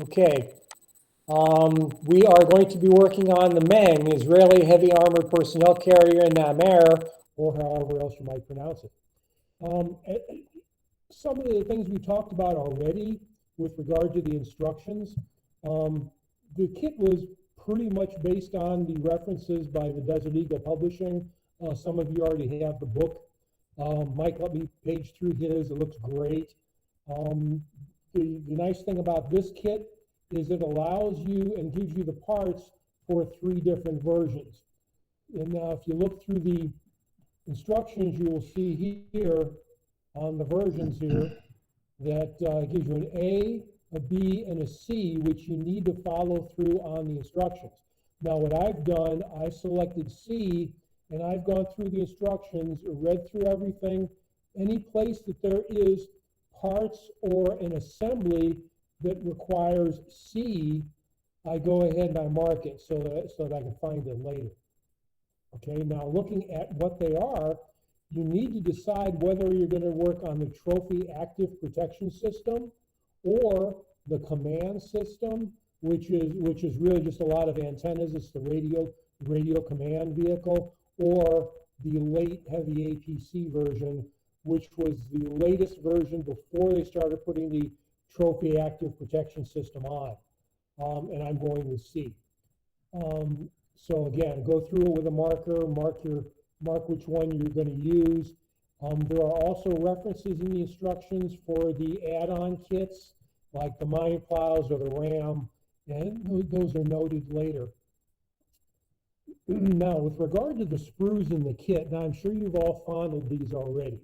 Okay, we are going to be working on the Meng, Israeli Heavy Armored Personnel Carrier Namer, or however else you might pronounce it. Some of the things we talked about already with regard to the instructions, the kit was pretty much based on the references by the Desert Eagle Publishing. Some of you already have the book. Mike let me page through his. It looks great. The nice thing about this kit is it allows you and gives you the parts for 3 different versions. And now if you look through the instructions, you will see here on the versions here that gives you an A, a B, and a C, which you need to follow through on the instructions. Now what I've done, I selected C, and I've gone through the instructions, read through everything. Any place that there is parts or an assembly that requires C, I go ahead and I mark it so that I can find it later. Okay, now looking at what they are, you need to decide whether you're going to work on the trophy active protection system or the command system, which is really just a lot of antennas. It's the radio command vehicle, or the late heavy APC version, which was the latest version before they started putting the trophy active protection system on. And I'm going with C. So again, go through it with a marker, mark which one you're going to use. There are also references in the instructions for the add-on kits, like the mine plows or the ram, and those are noted later. Now, with regard to the sprues in the kit, now I'm sure you've all fondled these already.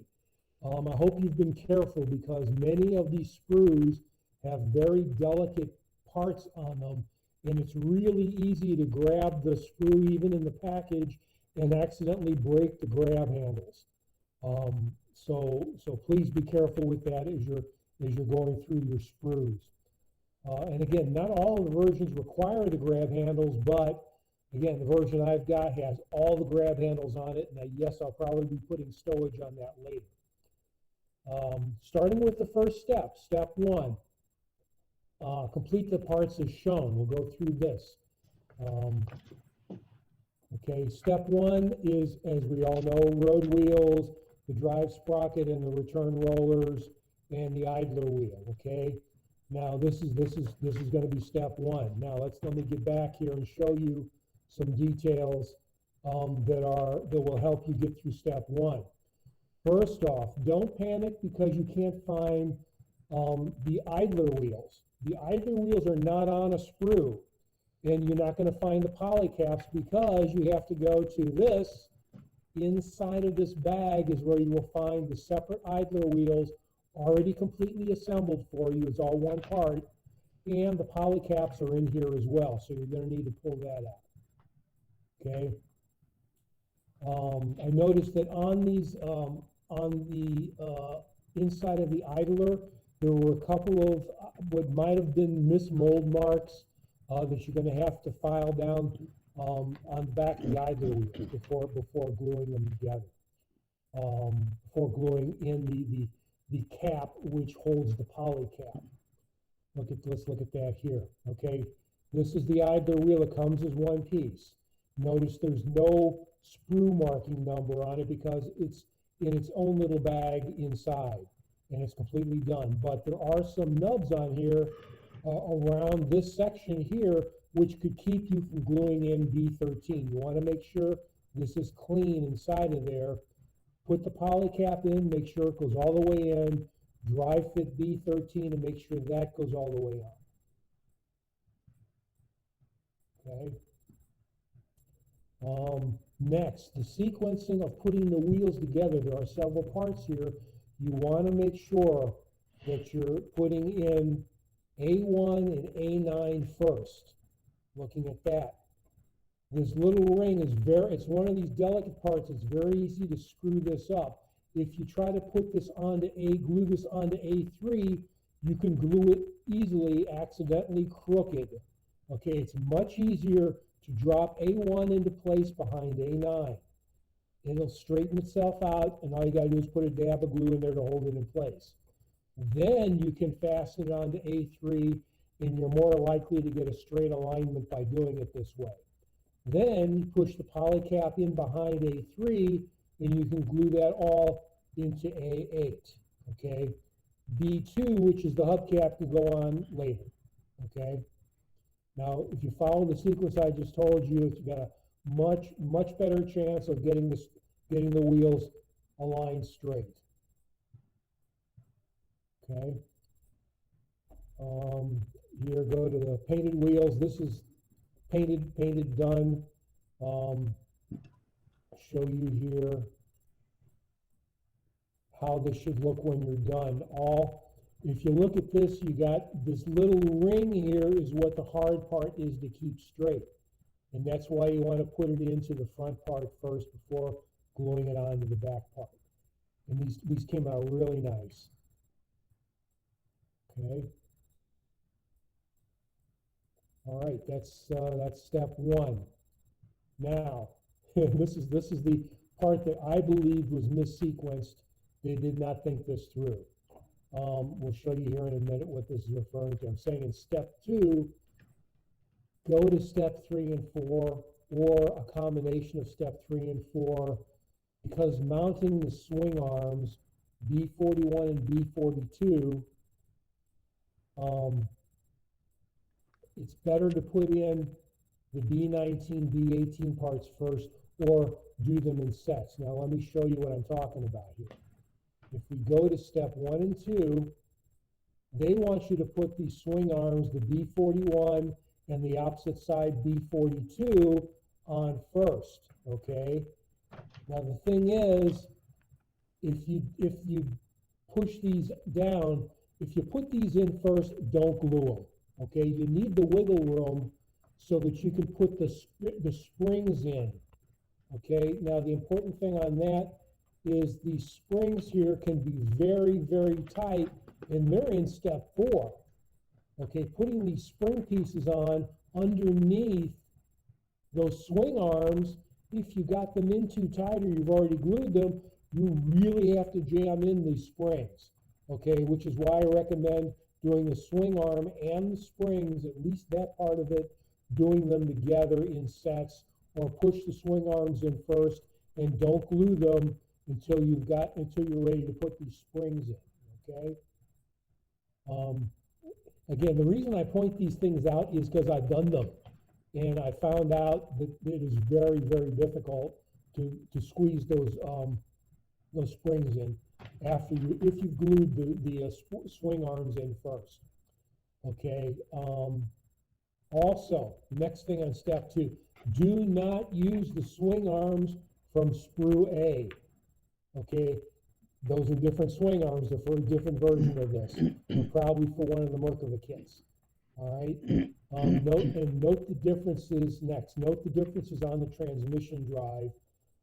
I hope you've been careful because many of these sprues have very delicate parts on them, and it's really easy to grab the sprue even in the package and accidentally break the grab handles. So please be careful with that as you're going through your sprues. And again, not all of the versions require the grab handles, but again, the version I've got has all the grab handles on it, and yes, I'll probably be putting stowage on that later. Starting with the first step, step 1, complete the parts as shown. We'll go through this. Okay, step 1 is, as we all know, road wheels, the drive sprocket and the return rollers, and the idler wheel. Okay, now this is going to be step 1. Now let me get back here and show you some details that will help you get through step 1. First off, don't panic because you can't find the idler wheels. The idler wheels are not on a sprue, and you're not going to find the polycaps because you have to go to this. Inside of this bag is where you will find the separate idler wheels already completely assembled for you. It's all one part, and the polycaps are in here as well, so you're going to need to pull that out. Okay. I noticed that on these, on the inside of the idler, there were a couple of what might have been mismold marks that you're going to have to file down on the back of the idler wheel before gluing them together. Before gluing in the cap which holds the poly cap. Let's look at that here. Okay, this is the idler wheel. It comes as one piece. Notice there's no sprue marking number on it because it's in its own little bag inside, and it's completely done. But there are some nubs on here around this section here which could keep you from gluing in B13. You want to make sure this is clean inside of there. Put the poly cap in, make sure it goes all the way in, dry fit B13 and make sure that goes all the way on. Okay. Next, the sequencing of putting the wheels together. There are several parts here. You want to make sure that you're putting in A1 and A9 first. Looking at that. This little ring is it's one of these delicate parts. It's very easy to screw this up. If you try to put this onto glue this onto A3, you can glue it easily, accidentally crooked. Okay, it's much easier to drop A1 into place behind A9. It'll straighten itself out, and all you got to do is put a dab of glue in there to hold it in place. Then you can fasten it onto A3 and you're more likely to get a straight alignment by doing it this way. Then you push the polycap in behind A3, and you can glue that all into A8, okay? B2, which is the hubcap, can go on later, okay? Now, if you follow the sequence I just told you, it's got a much better chance of getting the wheels aligned straight. Okay. Here, go to the painted wheels. This is painted, done. Show you here how this should look when you're done. If you look at this, you got this little ring here is what the hard part is to keep straight. And that's why you want to put it into the front part first before gluing it onto the back part. And these came out really nice. Okay. All right, that's step one. Now, this is the part that I believe was missequenced. They did not think this through. We'll show you here in a minute what this is referring to. I'm saying in step two, go to step 3 and 4, or a combination of step 3 and 4, because mounting the swing arms, B41 and B42, it's better to put in the B19, B18 parts first, or do them in sets. Now let me show you what I'm talking about here. If we go to step 1 and 2, they want you to put these swing arms, the B41 and the opposite side B42, on first, okay? Now the thing is, if you push these down, if you put these in first, don't glue them, okay? You need the wiggle room so that you can put the springs in, okay? Now the important thing on that is these springs here can be very, very tight, and they're in step 4. Okay, putting these spring pieces on underneath those swing arms, if you got them in too tight or you've already glued them, you really have to jam in these springs. Okay, which is why I recommend doing the swing arm and the springs, at least that part of it, doing them together in sets, or push the swing arms in first and don't glue them until you're ready to put these springs in. Okay. Again, the reason I point these things out is because I've done them, and I found out that it is very, very difficult to squeeze those springs in if you've glued the swing arms in first. Okay. Also, next thing on step 2, do not use the swing arms from sprue A. Okay. Those are different swing arms. They're for a different version of this. Probably for one of the Merkava kits. All right. Note the differences next. Note the differences on the transmission drive,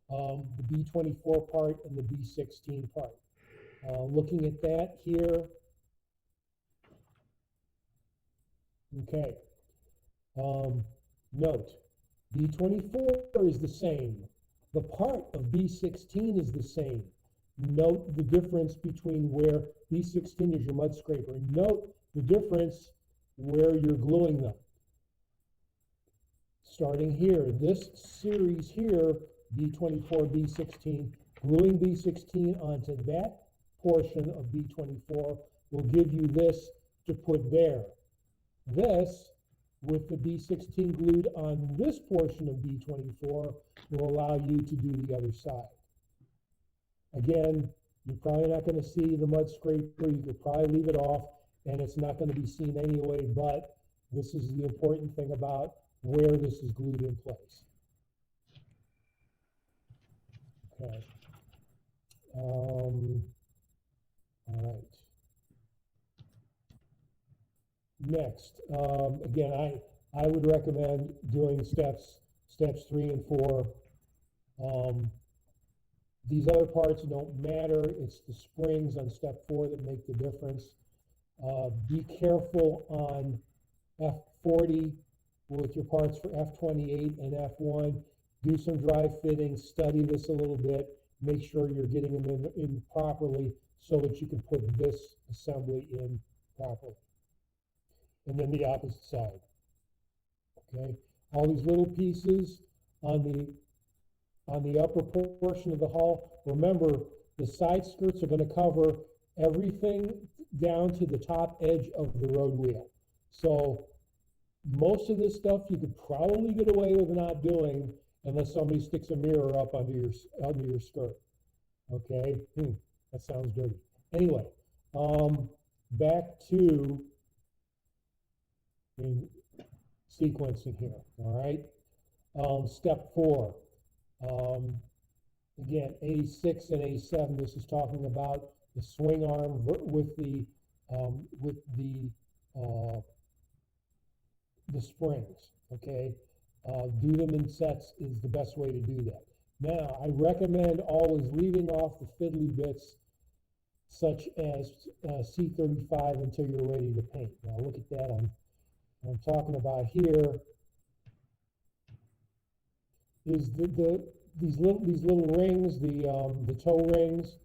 the B24 part and the B16 part. Looking at that here. Okay. Note, B24 is the same. The part of B16 is the same. Note the difference between where B16 is your mud scraper. Note the difference where you're gluing them. Starting here, this series here, B24, B16, gluing B16 onto that portion of B24 will give you this to put there. This, with the B16 glued on this portion of B24, will allow you to do the other side. Again, you're probably not going to see the mud scraper. You could probably leave it off, and it's not going to be seen anyway, but this is the important thing about where this is glued in place. Okay. All right. Next, again, I would recommend doing steps 3 and 4. These other parts don't matter. It's the springs on step 4 that make the difference. Be careful on F40 with your parts for F28 and F1. Do some dry fitting, study this a little bit, make sure you're getting them in properly so that you can put this assembly in properly. and then the opposite side. Okay, all these little pieces on the upper portion of the hull. Remember, the side skirts are going to cover everything down to the top edge of the road wheel. So most of this stuff you could probably get away with not doing unless somebody sticks a mirror up under your skirt. Okay, that sounds dirty. Anyway, back to sequencing here. All right, step 4. Again, A6 and A7. This is talking about the swing arm with the springs. Okay, do them in sets is the best way to do that. Now, I recommend always leaving off the fiddly bits, such as C35, until you're ready to paint. Now, look at that. I'm talking about here is these little rings, the toe rings.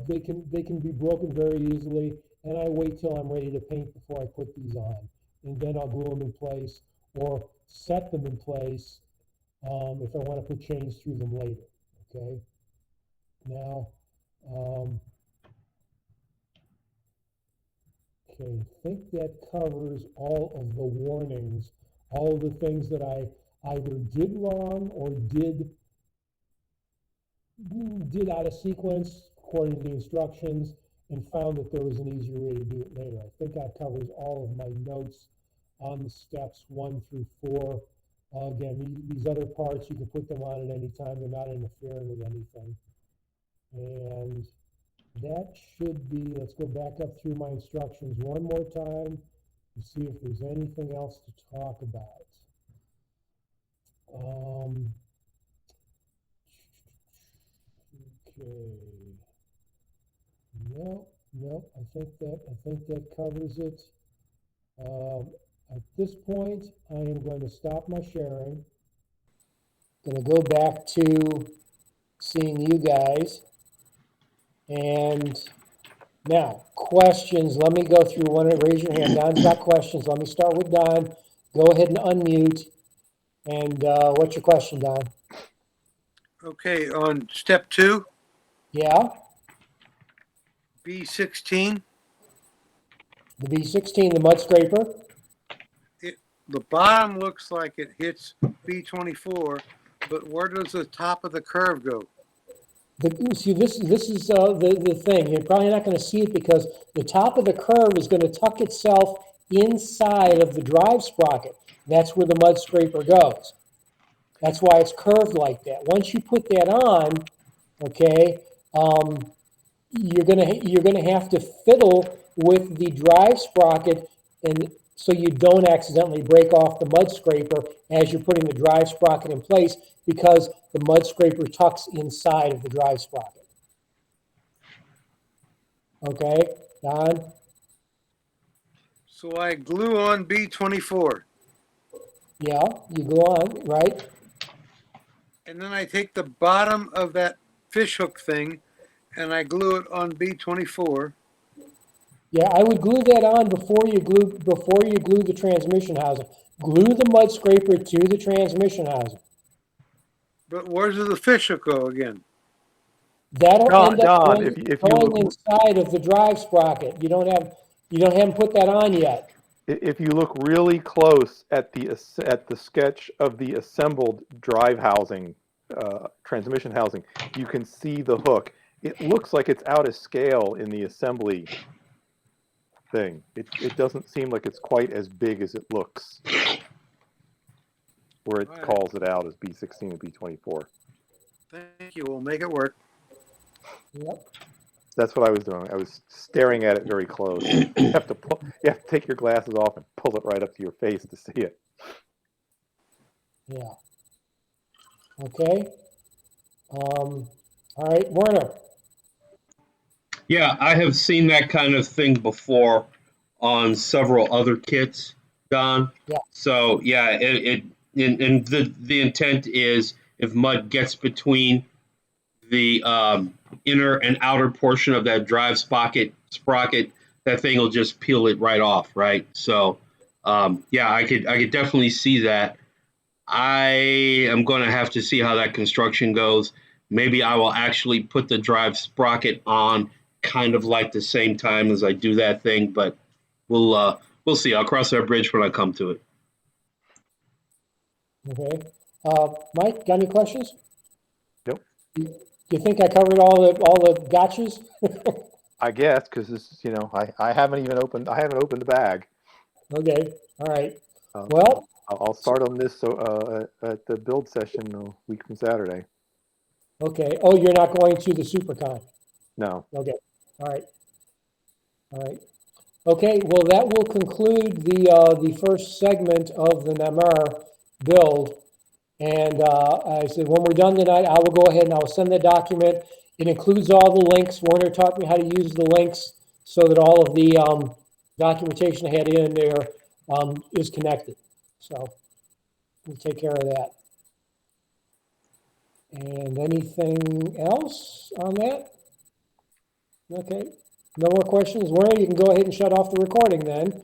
They can be broken very easily, and I wait till I'm ready to paint before I put these on, and then I'll glue them in place or set them in place if I want to put chains through them later. Okay. Now, okay, I think that covers all of the warnings, all of the things that I either did wrong or did out of sequence according to the instructions, and found that there was an easier way to do it later. I think that covers all of my notes on the steps 1 through 4. Again, these other parts, you can put them on at any time. They're not interfering with anything. And that should be, let's go back up through my instructions one more time to see if there's anything else to talk about. Okay. No, I think that covers it. At this point, I am going to stop my sharing. Going to go back to seeing you guys. And now, questions. Let me go through one. Raise your hand. Don's got questions. Let me start with Don. Go ahead and unmute. And what's your question, Don? Okay, on step 2. Yeah? B16. The B16, the mud scraper. The bottom looks like it hits B24, but where does the top of the curve go? See, this is the thing. You're probably not going to see it because the top of the curve is going to tuck itself inside of the drive sprocket. That's where the mud scraper goes. That's why it's curved like that. Once you put that on, okay, you're gonna have to fiddle with the drive sprocket, and so you don't accidentally break off the mud scraper as you're putting the drive sprocket in place, because the mud scraper tucks inside of the drive sprocket. Okay, Don? So I glue on B24. Yeah, you go on, right? And then I take the bottom of that fishhook thing and I glue it on B24. Yeah, I would glue that on before you glue the transmission housing. Glue the mud scraper to the transmission housing. But where does the fishhook go again? That'll end up Don, going, if you going look, inside of the drive sprocket. You haven't put that on yet. if you look really close at the sketch of the assembled drive housing, transmission housing, you can see the hook. It looks like it's out of scale in the assembly thing. It doesn't seem like it's quite as big as it looks, where it calls it out as B16 and B24. Thank you. We'll make it work. Yep. That's what I was doing. I was staring at it very close. You have to take your glasses off and pull it right up to your face to see it. Yeah. Okay. All right, Werner. Yeah, I have seen that kind of thing before on several other kits, Don. Yeah. So yeah, the intent is if mud gets between the inner and outer portion of that drive sprocket, that thing will just peel it right off, right? So Yeah, I could definitely see that. I am going to have to see how that construction goes. Maybe I will actually put the drive sprocket on kind of like the same time as I do that thing, but we'll see. I'll cross that bridge when I come to it. Okay. Mike, got any questions? Nope. You think I covered all the gotchas? I guess, because this, I haven't opened the bag. Okay, all right. Um, Well, I'll start on this at the build session a week from Saturday. okay. Oh, you're not going to the SuperCon? No. Okay, all right. All right. Okay, well, that will conclude the first segment of the Namer build. And I said, when we're done tonight, I will go ahead and I will send the document. It includes all the links. Warner taught me how to use the links so that all of the documentation I had in there is connected. So we'll take care of that. And anything else on that? Okay, no more questions. Warner, you can go ahead and shut off the recording then.